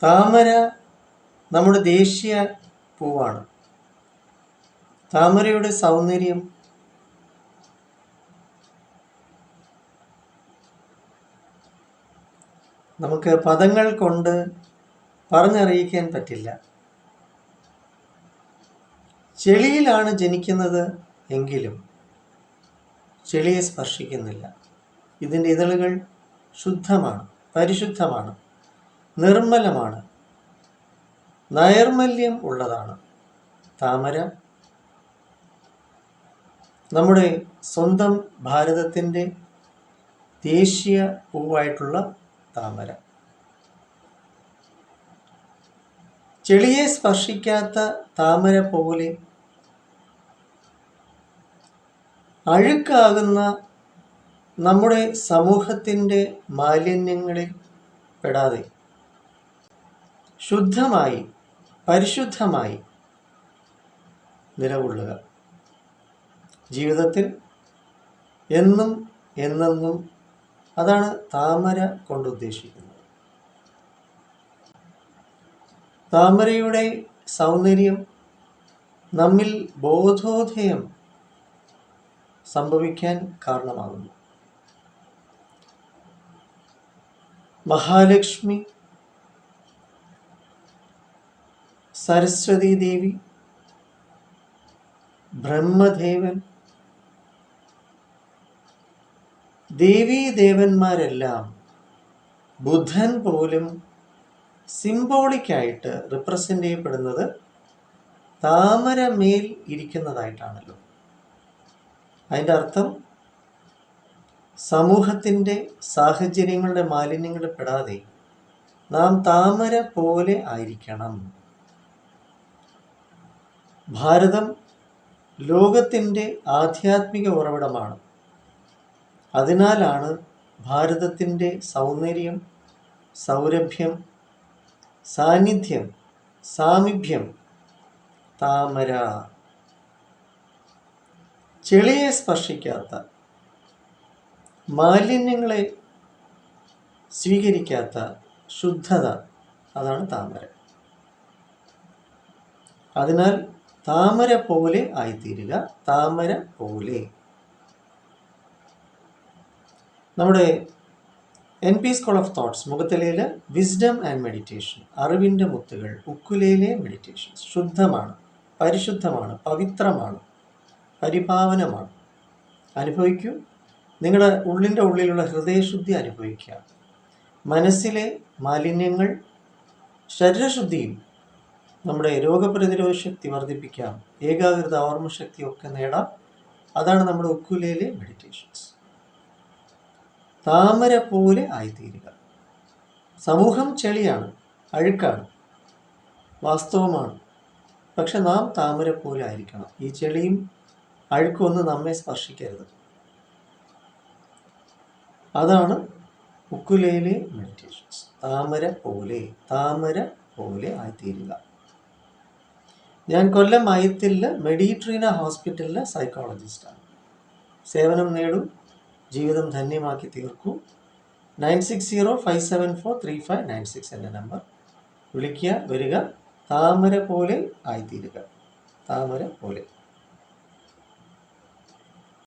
താമര നമ്മുടെ ദേശീയ പൂവാണ്. താമരയുടെ സൗന്ദര്യം നമുക്ക് പദങ്ങൾ കൊണ്ട് പറഞ്ഞറിയിക്കാൻ പറ്റില്ല. ചെളിയിലാണ് ജനിക്കുന്നത് എങ്കിലും ചെളിയെ സ്പർശിക്കുന്നില്ല. ഇതിൻ്റെ ഇതളുകൾ ശുദ്ധമാണ്, പരിശുദ്ധമാണ്, നിർമ്മലമാണ്, നൈർമല്യം ഉള്ളതാണ്. താമര നമ്മുടെ സ്വന്തം ഭാരതത്തിൻ്റെ ദേശീയ പൂവായിട്ടുള്ള താമര. ചെളിയെ സ്പർശിക്കാത്ത താമര പോലെ അഴുക്കാകുന്ന നമ്മുടെ സമൂഹത്തിൻ്റെ മാലിന്യങ്ങളിൽ പെടാതെ ശുദ്ധമായി പരിശുദ്ധമായി നിലകൊള്ളുക. ജീവിതത്തിൽ എന്നും എന്നെന്നും അതാണ് താമര കൊണ്ട് ഉദ്ദേശിക്കുന്നത്. താമരയുടെ സൗന്ദര്യം നമ്മിൽ ബോധോദയം സംഭവിക്കാൻ കാരണമാകുന്നു. മഹാലക്ഷ്മി, സരസ്വതി ദേവി, ബ്രഹ്മദേവൻ, ദേവീദേവന്മാരെല്ലാം, ബുധൻ പോലും സിംബോളിക്കായിട്ട് റിപ്രസെൻ്റ് ചെയ്യപ്പെടുന്നത് താമര മേൽ ഇരിക്കുന്നതായിട്ടാണല്ലോ. അതിൻ്റെ അർത്ഥം സമൂഹത്തിൻ്റെ സാഹചര്യങ്ങളുടെ മാലിന്യങ്ങളിൽ പെടാതെ നാം താമര പോലെ ആയിരിക്കണം. ഭാരതം ലോകത്തിൻ്റെ ആധ്യാത്മിക ഉറവിടമാണ്. അതിനാലാണ് ഭാരതത്തിൻ്റെ സൗന്ദര്യം, സൗരഭ്യം, സാന്നിധ്യം, സാമീപ്യം താമര. ചെളിയെ സ്പർശിക്കാത്ത, മാലിന്യങ്ങളെ സ്വീകരിക്കാത്ത ശുദ്ധത, അതാണ് താമര. അതിനാൽ താമര പോലെ ആയിത്തീരുക. താമര പോലെ. നമ്മുടെ NP സ്കൂൾ ഓഫ് തോട്ട്സ് മുഖത്തലയിൽ വിസ്ഡം ആൻഡ് മെഡിറ്റേഷൻ, അറിവിൻ്റെ മുത്തുകൾ, ഉക്കുലേലെ മെഡിറ്റേഷൻസ് ശുദ്ധമാണ്, പരിശുദ്ധമാണ്, പവിത്രമാണ്, പരിപാവനമാണ്. അനുഭവിക്കൂ. നിങ്ങളുടെ ഉള്ളിൻ്റെ ഉള്ളിലുള്ള ഹൃദയശുദ്ധി അനുഭവിക്കുക. മനസ്സിലെ മാലിന്യങ്ങൾ ശരീരശുദ്ധിയും നമ്മുടെ രോഗപ്രതിരോധ ശക്തി വർദ്ധിപ്പിക്കാം. ഏകാഗ്രത, ഓർമ്മശക്തിയൊക്കെ നേടാം. അതാണ് നമ്മുടെ ഉക്കുലേലെ മെഡിറ്റേഷൻസ്. താമര പോലെ ആയിത്തീരുക. സമൂഹം ചെളിയാണ്, അഴുക്കാണ്, വാസ്തവമാണ്. പക്ഷെ നാം താമര പോലെ ആയിരിക്കണം. ഈ ചെളിയും അഴുക്കൊന്നും നമ്മെ സ്പർശിക്കരുത്. അതാണ് ഉക്കുലേലെ മെഡിറ്റേഷൻസ്. താമര പോലെ, താമര പോലെ ആയിത്തീരുക. ഞാൻ കൊല്ലം അയത്തിൽ മെഡിട്രീന ഹോസ്പിറ്റലിലെ സൈക്കോളജിസ്റ്റാണ്. സേവനം നേടും, ജീവിതം ധന്യമാക്കി തീർക്കൂ. 9605743596 എന്ന നമ്പർ വിളിക്കുക, വരിക. താമര പോലെ ആയിത്തീരുക. താമര പോലെ.